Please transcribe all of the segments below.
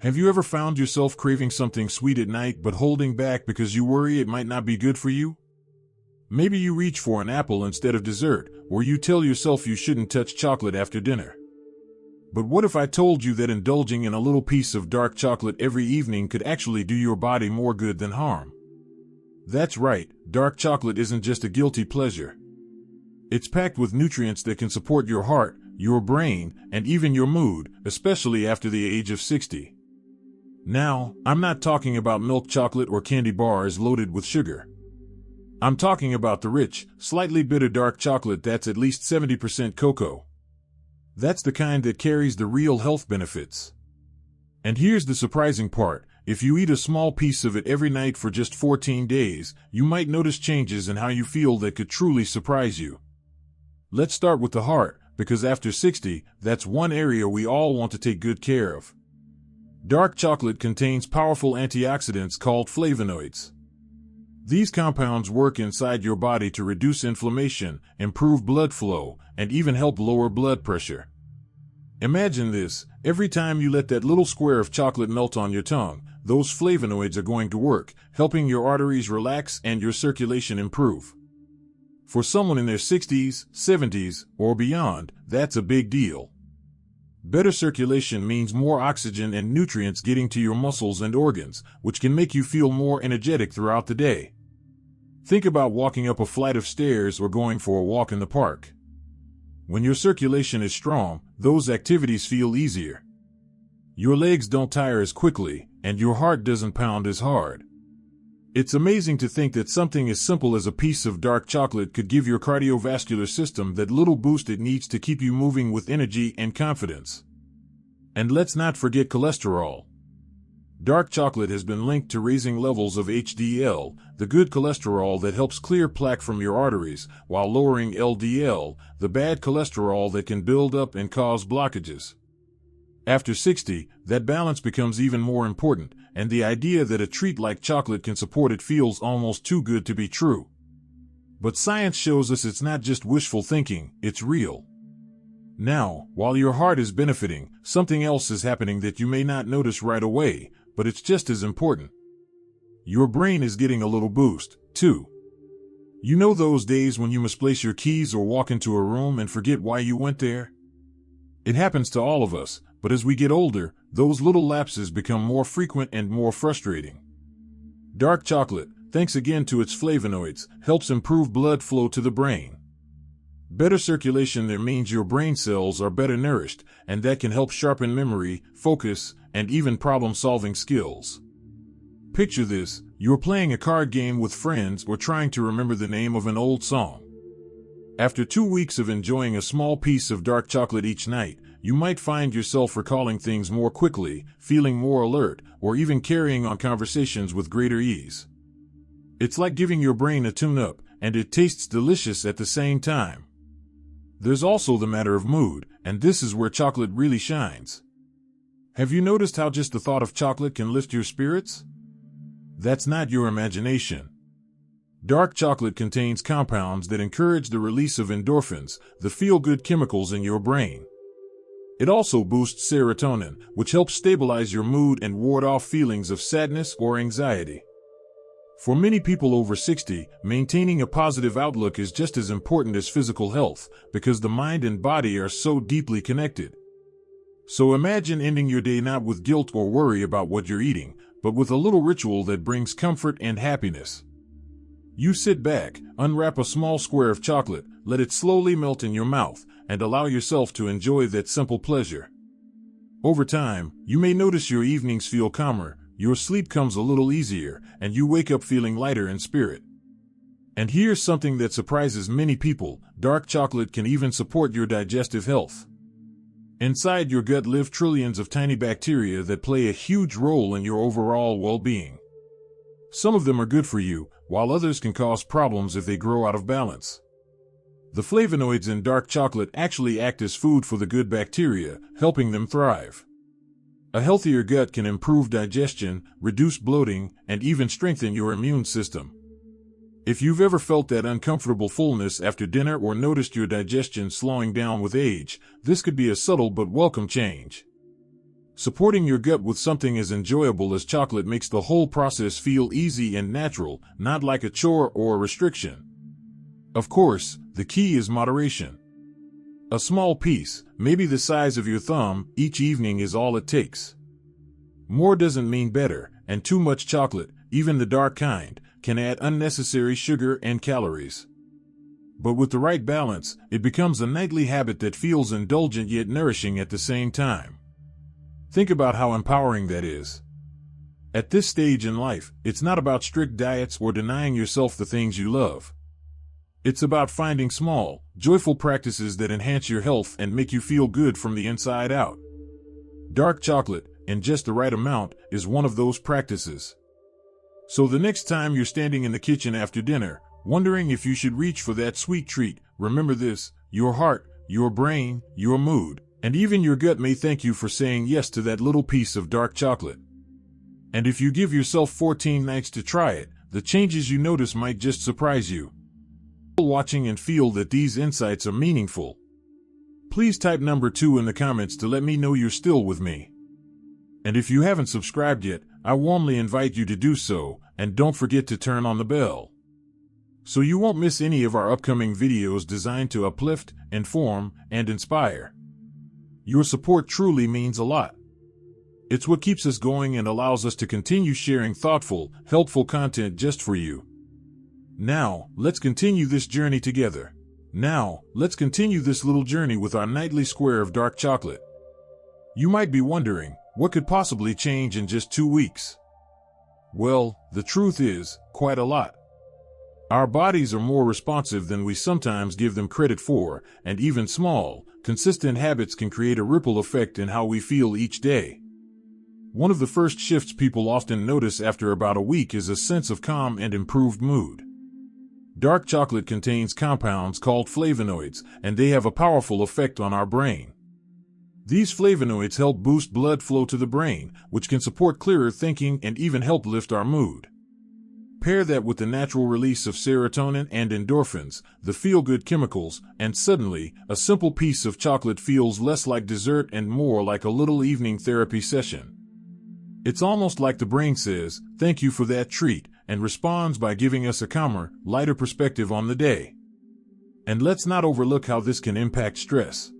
Have you ever found yourself craving something sweet at night but holding back because you worry it might not be good for you? Maybe you reach for an apple instead of dessert, or you tell yourself you shouldn't touch chocolate after dinner. But what if I told you that indulging in a little piece of dark chocolate every evening could actually do your body more good than harm? That's right, dark chocolate isn't just a guilty pleasure. It's packed with nutrients that can support your heart, your brain, and even your mood, especially after the age of 60. Now, I'm not talking about milk chocolate or candy bars loaded with sugar. I'm talking about the rich, slightly bitter dark chocolate that's at least 70% cocoa. That's the kind that carries the real health benefits. And here's the surprising part. If you eat a small piece of it every night for just 14 days, you might notice changes in how you feel that could truly surprise you. Let's start with the heart, because after 60, that's one area we all want to take good care of. Dark chocolate contains powerful antioxidants called flavonoids. These compounds work inside your body to reduce inflammation, improve blood flow, and even help lower blood pressure. Imagine this: every time you let that little square of chocolate melt on your tongue, those flavonoids are going to work, helping your arteries relax and your circulation improve. For someone in their 60s, 70s, or beyond, that's a big deal. Better circulation means more oxygen and nutrients getting to your muscles and organs, which can make you feel more energetic throughout the day. Think about walking up a flight of stairs or going for a walk in the park. When your circulation is strong, those activities feel easier. Your legs don't tire as quickly, and your heart doesn't pound as hard. It's amazing to think that something as simple as a piece of dark chocolate could give your cardiovascular system that little boost it needs to keep you moving with energy and confidence. And let's not forget cholesterol. Dark chocolate has been linked to raising levels of HDL, the good cholesterol that helps clear plaque from your arteries, while lowering LDL, the bad cholesterol that can build up and cause blockages. After 60, that balance becomes even more important, and the idea that a treat like chocolate can support it feels almost too good to be true. But science shows us it's not just wishful thinking, it's real. Now, while your heart is benefiting, something else is happening that you may not notice right away, but it's just as important. Your brain is getting a little boost, too. You know those days when you misplace your keys or walk into a room and forget why you went there? It happens to all of us, but as we get older, those little lapses become more frequent and more frustrating. Dark chocolate, thanks again to its flavonoids, helps improve blood flow to the brain. Better circulation there means your brain cells are better nourished, and that can help sharpen memory, focus, and even problem-solving skills. Picture this: you're playing a card game with friends or trying to remember the name of an old song. After 2 weeks of enjoying a small piece of dark chocolate each night, you might find yourself recalling things more quickly, feeling more alert, or even carrying on conversations with greater ease. It's like giving your brain a tune-up, and it tastes delicious at the same time. There's also the matter of mood, and this is where chocolate really shines. Have you noticed how just the thought of chocolate can lift your spirits? That's not your imagination. Dark chocolate contains compounds that encourage the release of endorphins, the feel-good chemicals in your brain. It also boosts serotonin, which helps stabilize your mood and ward off feelings of sadness or anxiety. For many people over 60, maintaining a positive outlook is just as important as physical health, because the mind and body are so deeply connected. So imagine ending your day not with guilt or worry about what you're eating, but with a little ritual that brings comfort and happiness. You sit back, unwrap a small square of chocolate, let it slowly melt in your mouth, and allow yourself to enjoy that simple pleasure. Over time, you may notice your evenings feel calmer, your sleep comes a little easier, and you wake up feeling lighter in spirit. And here's something that surprises many people: dark chocolate can even support your digestive health. Inside your gut live trillions of tiny bacteria that play a huge role in your overall well-being. Some of them are good for you, while others can cause problems if they grow out of balance. The flavonoids in dark chocolate actually act as food for the good bacteria, helping them thrive. A healthier gut can improve digestion, reduce bloating, and even strengthen your immune system. If you've ever felt that uncomfortable fullness after dinner or noticed your digestion slowing down with age, this could be a subtle but welcome change. Supporting your gut with something as enjoyable as chocolate makes the whole process feel easy and natural, not like a chore or a restriction. Of course, the key is moderation. A small piece, maybe the size of your thumb, each evening is all it takes. More doesn't mean better, and too much chocolate, even the dark kind, can add unnecessary sugar and calories. But with the right balance, it becomes a nightly habit that feels indulgent yet nourishing at the same time. Think about how empowering that is. At this stage in life, it's not about strict diets or denying yourself the things you love. It's about finding small, joyful practices that enhance your health and make you feel good from the inside out. Dark chocolate, in just the right amount, is one of those practices. So the next time you're standing in the kitchen after dinner, wondering if you should reach for that sweet treat, remember this: your heart, your brain, your mood, and even your gut may thank you for saying yes to that little piece of dark chocolate. And if you give yourself 14 nights to try it, the changes you notice might just surprise you. Watching and feel that these insights are meaningful. Please type number 2 in the comments to let me know you're still with me. And if you haven't subscribed yet, I warmly invite you to do so, and don't forget to turn on the bell, so you won't miss any of our upcoming videos designed to uplift, inform, and inspire. Your support truly means a lot. It's what keeps us going and allows us to continue sharing thoughtful, helpful content just for you. Now, let's continue this journey together. Now, let's continue this little journey with our nightly square of dark chocolate. You might be wondering, what could possibly change in just 2 weeks? Well, the truth is, quite a lot. Our bodies are more responsive than we sometimes give them credit for, and even small, consistent habits can create a ripple effect in how we feel each day. One of the first shifts people often notice after about a week is a sense of calm and improved mood. Dark chocolate contains compounds called flavonoids, and they have a powerful effect on our brain. These flavonoids help boost blood flow to the brain, which can support clearer thinking and even help lift our mood. Pair that with the natural release of serotonin and endorphins, the feel-good chemicals, and suddenly, a simple piece of chocolate feels less like dessert and more like a little evening therapy session. It's almost like the brain says, "Thank you for that treat," and responds by giving us a calmer, lighter perspective on the day. And let's not overlook how this can impact stress.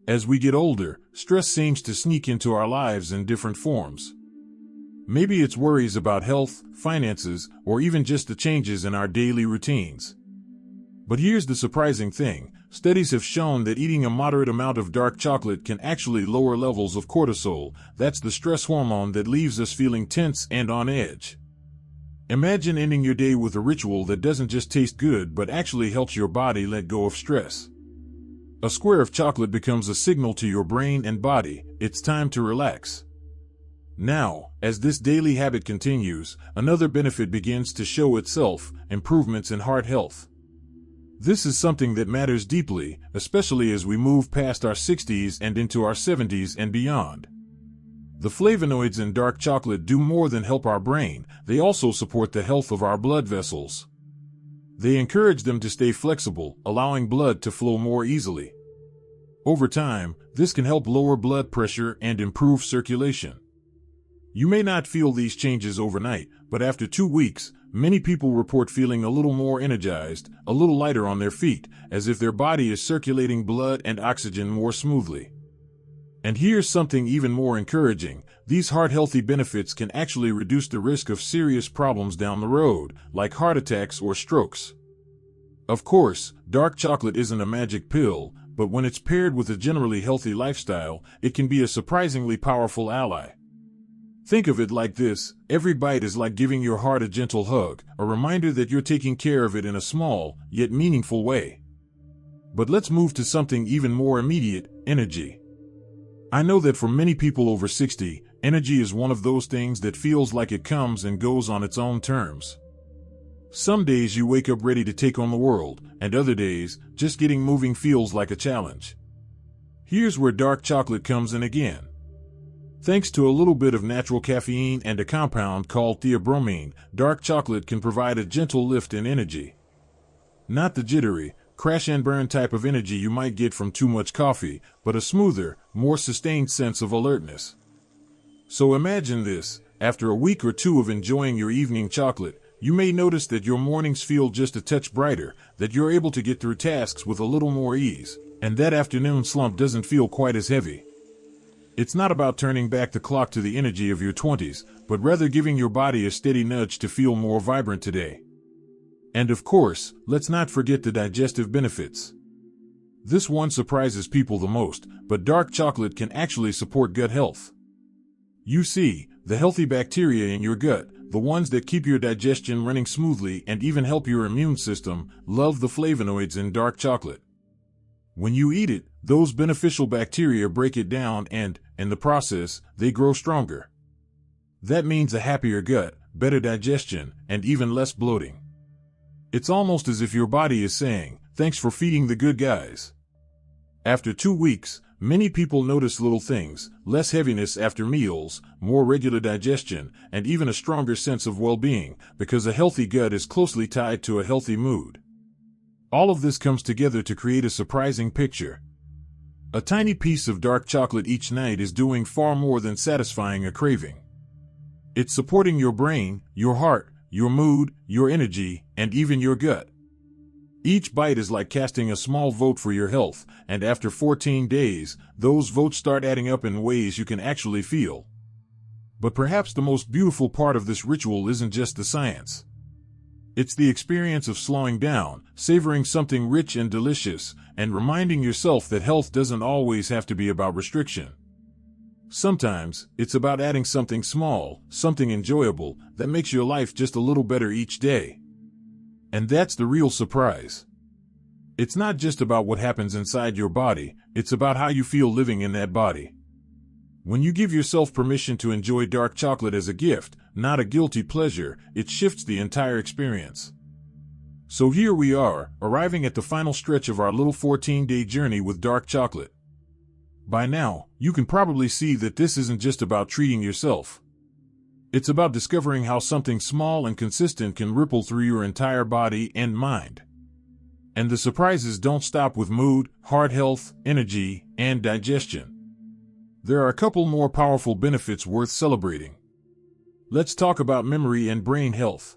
As we get older, stress seems to sneak into our lives in different forms. Maybe it's worries about health, finances, or even just the changes in our daily routines. But here's the surprising thing: studies have shown that eating a moderate amount of dark chocolate can actually lower levels of cortisol. That's the stress hormone that leaves us feeling tense and on edge. Imagine ending your day with a ritual that doesn't just taste good but actually helps your body let go of stress. A square of chocolate becomes a signal to your brain and body, it's time to relax. Now, as this daily habit continues, another benefit begins to show itself: improvements in heart health. This is something that matters deeply, especially as we move past our 60s and into our 70s and beyond. The flavonoids in dark chocolate do more than help our brain, they also support the health of our blood vessels. They encourage them to stay flexible, allowing blood to flow more easily. Over time, this can help lower blood pressure and improve circulation. You may not feel these changes overnight, but after 2 weeks, many people report feeling a little more energized, a little lighter on their feet, as if their body is circulating blood and oxygen more smoothly. And here's something even more encouraging: these heart-healthy benefits can actually reduce the risk of serious problems down the road, like heart attacks or strokes. Of course, dark chocolate isn't a magic pill, but when it's paired with a generally healthy lifestyle, it can be a surprisingly powerful ally. Think of it like this: every bite is like giving your heart a gentle hug, a reminder that you're taking care of it in a small, yet meaningful way. But let's move to something even more immediate: energy. I know that for many people over 60, energy is one of those things that feels like it comes and goes on its own terms. Some days you wake up ready to take on the world, and other days, just getting moving feels like a challenge. Here's where dark chocolate comes in again. Thanks to a little bit of natural caffeine and a compound called theobromine, dark chocolate can provide a gentle lift in energy. Not the jittery, crash and burn type of energy you might get from too much coffee, but a smoother, more sustained sense of alertness. So imagine this. After a week or two of enjoying your evening chocolate, you may notice that your mornings feel just a touch brighter, that you're able to get through tasks with a little more ease, and that afternoon slump doesn't feel quite as heavy. It's not about turning back the clock to the energy of your 20s, but rather giving your body a steady nudge to feel more vibrant today. And of course, let's not forget the digestive benefits. This one surprises people the most, but dark chocolate can actually support gut health. You see, the healthy bacteria in your gut, the ones that keep your digestion running smoothly and even help your immune system, love the flavonoids in dark chocolate. When you eat it, those beneficial bacteria break it down and, in the process, they grow stronger. That means a happier gut, better digestion, and even less bloating. It's almost as if your body is saying, "Thanks for feeding the good guys." After 2 weeks, many people notice little things, less heaviness after meals, more regular digestion, and even a stronger sense of well-being, because a healthy gut is closely tied to a healthy mood. All of this comes together to create a surprising picture. A tiny piece of dark chocolate each night is doing far more than satisfying a craving. It's supporting your brain, your heart, your mood, your energy, and even your gut. Each bite is like casting a small vote for your health, and after 14 days, those votes start adding up in ways you can actually feel. But perhaps the most beautiful part of this ritual isn't just the science. It's the experience of slowing down, savoring something rich and delicious, and reminding yourself that health doesn't always have to be about restriction. Sometimes, it's about adding something small, something enjoyable, that makes your life just a little better each day. And that's the real surprise. It's not just about what happens inside your body, it's about how you feel living in that body. When you give yourself permission to enjoy dark chocolate as a gift, not a guilty pleasure, it shifts the entire experience. So here we are, arriving at the final stretch of our little 14-day journey with dark chocolate. By now, you can probably see that this isn't just about treating yourself. It's about discovering how something small and consistent can ripple through your entire body and mind. And the surprises don't stop with mood, heart health, energy, and digestion. There are a couple more powerful benefits worth celebrating. Let's talk about memory and brain health.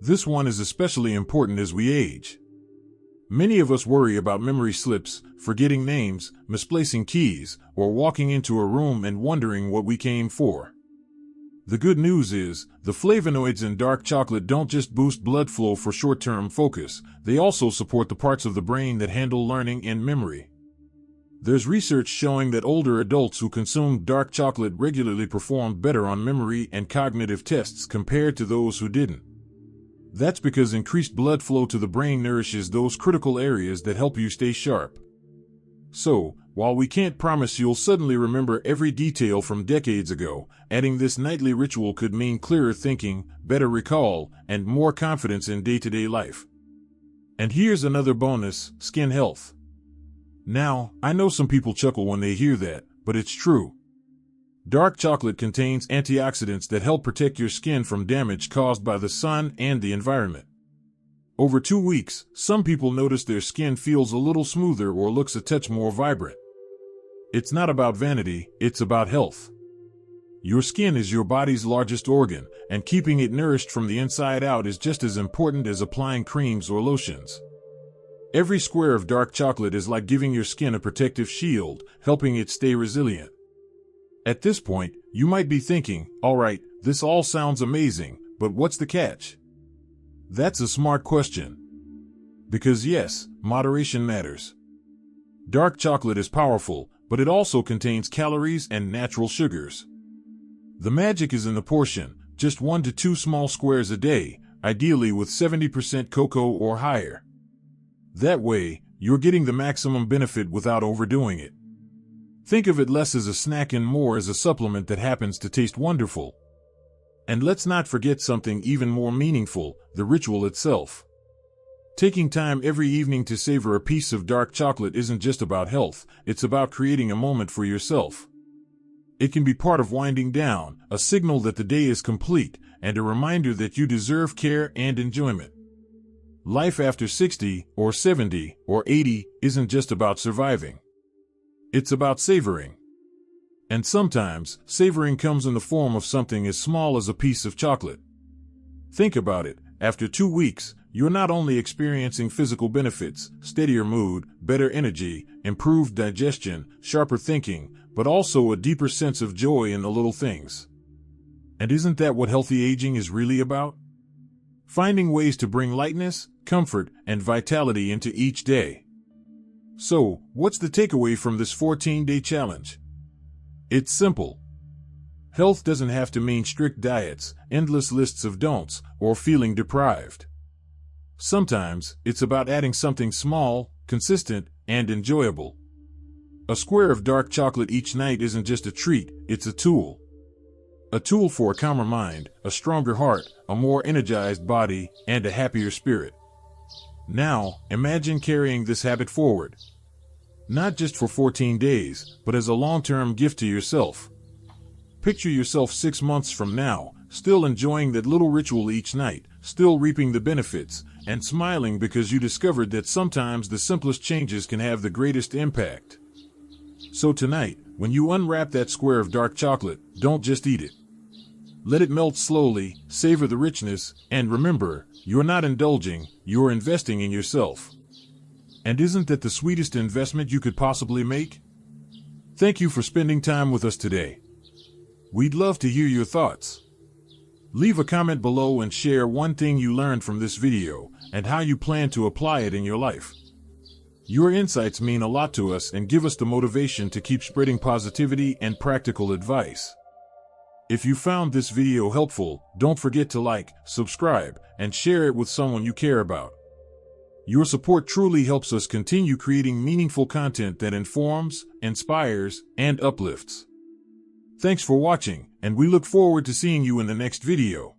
This one is especially important as we age. Many of us worry about memory slips, forgetting names, misplacing keys, or walking into a room and wondering what we came for. The good news is, the flavonoids in dark chocolate don't just boost blood flow for short-term focus, they also support the parts of the brain that handle learning and memory. There's research showing that older adults who consumed dark chocolate regularly performed better on memory and cognitive tests compared to those who didn't. That's because increased blood flow to the brain nourishes those critical areas that help you stay sharp. So, while we can't promise you'll suddenly remember every detail from decades ago, adding this nightly ritual could mean clearer thinking, better recall, and more confidence in day-to-day life. And here's another bonus: skin health. Now, I know some people chuckle when they hear that, but it's true. Dark chocolate contains antioxidants that help protect your skin from damage caused by the sun and the environment. Over 2 weeks, some people notice their skin feels a little smoother or looks a touch more vibrant. It's not about vanity, it's about health. Your skin is your body's largest organ, and keeping it nourished from the inside out is just as important as applying creams or lotions. Every square of dark chocolate is like giving your skin a protective shield, helping it stay resilient. At this point, you might be thinking, alright, this all sounds amazing, but what's the catch? That's a smart question. Because yes, moderation matters. Dark chocolate is powerful, but it also contains calories and natural sugars. The magic is in the portion, just 1 to 2 small squares a day, ideally with 70% cocoa or higher. That way, you're getting the maximum benefit without overdoing it. Think of it less as a snack and more as a supplement that happens to taste wonderful. And let's not forget something even more meaningful, the ritual itself. Taking time every evening to savor a piece of dark chocolate isn't just about health, it's about creating a moment for yourself. It can be part of winding down, a signal that the day is complete, and a reminder that you deserve care and enjoyment. Life after 60, or 70, or 80 isn't just about surviving. It's about savoring. And sometimes, savoring comes in the form of something as small as a piece of chocolate. Think about it. After 2 weeks, you're not only experiencing physical benefits, steadier mood, better energy, improved digestion, sharper thinking, but also a deeper sense of joy in the little things. And isn't that what healthy aging is really about? Finding ways to bring lightness, comfort, and vitality into each day. So, what's the takeaway from this 14-day challenge? It's simple. Health doesn't have to mean strict diets, endless lists of don'ts, or feeling deprived. Sometimes, it's about adding something small, consistent, and enjoyable. A square of dark chocolate each night isn't just a treat, it's a tool. A tool for a calmer mind, a stronger heart, a more energized body, and a happier spirit. Now, imagine carrying this habit forward. Not just for 14 days, but as a long-term gift to yourself. Picture yourself 6 months from now, still enjoying that little ritual each night, still reaping the benefits, and smiling because you discovered that sometimes the simplest changes can have the greatest impact. So tonight, when you unwrap that square of dark chocolate, don't just eat it. Let it melt slowly, savor the richness, and remember, you're not indulging, you're investing in yourself. And isn't that the sweetest investment you could possibly make? Thank you for spending time with us today. We'd love to hear your thoughts. Leave a comment below and share one thing you learned from this video and how you plan to apply it in your life. Your insights mean a lot to us and give us the motivation to keep spreading positivity and practical advice. If you found this video helpful, don't forget to like, subscribe, and share it with someone you care about. Your support truly helps us continue creating meaningful content that informs, inspires, and uplifts. Thanks for watching, and we look forward to seeing you in the next video.